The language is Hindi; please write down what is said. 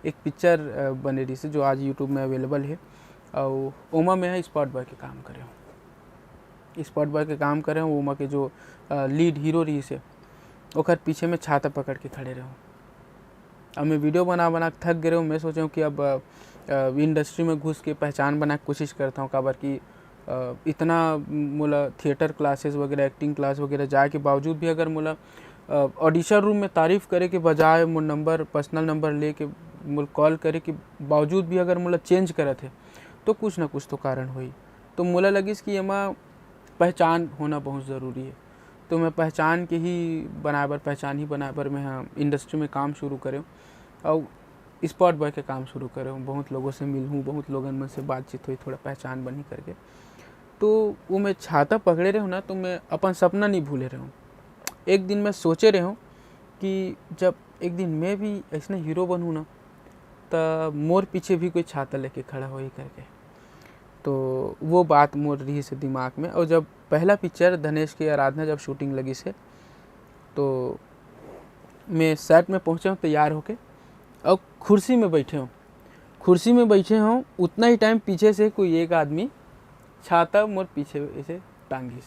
एक पिक्चर बने रही से जो आज यूट्यूब में अवेलेबल है और ओमा में है स्पॉट बॉय के काम करे हूँ। स्पॉट बॉय के काम करे हूँ ओमा के जो लीड हीरो रही से ओकर पीछे में छाता पकड़ के खड़े रहूँ। अब मैं वीडियो बना बना के थक गए हूँ। मैं सोचा हूँ कि अब इंडस्ट्री में घुस के पहचान बना के कोशिश करता हूँ काबर कि इतना मोला थिएटर क्लासेस वगैरह एक्टिंग क्लास वगैरह जाए के बावजूद भी अगर मोला ऑडिशन रूम में तारीफ़ करे के बजाय मोर नंबर पर्सनल नंबर ले के मोल कॉल करे के बावजूद भी अगर मोला चेंज करत है तो कुछ ना कुछ तो कारण होई। तो मोला लगिस कि एमा पहचान होना बहुत ज़रूरी है। तो मैं पहचान के ही बनाए बर मैं हाँ इंडस्ट्री में काम शुरू करे और स्पॉट बॉय के काम शुरू करे हूँ। बहुत लोगों से मिल हूँ, बहुत लोगन मन से बातचीत हुई, थोड़ा पहचान बनी करके। तो वो मैं छाता पकड़े रहे हूँ ना तो मैं अपन सपना नहीं भूले रहे हूँ। एक दिन मैं सोचे रहे हूँ कि जब एक दिन मैं भी ऐसा हीरो बनूँ ना तब मोर पीछे भी कोई छाता लेके खड़ा हो ही करके। तो वो बात मोर रही से दिमाग में। और जब पहला पिक्चर धनेश की आराधना जब शूटिंग लगी से तो मैं सेट में पहुँचा हूँ तैयार होके और कुर्सी में बैठे हूँ उतना ही टाइम पीछे से कोई एक आदमी छाता मोर पीछे ऐसे टांगी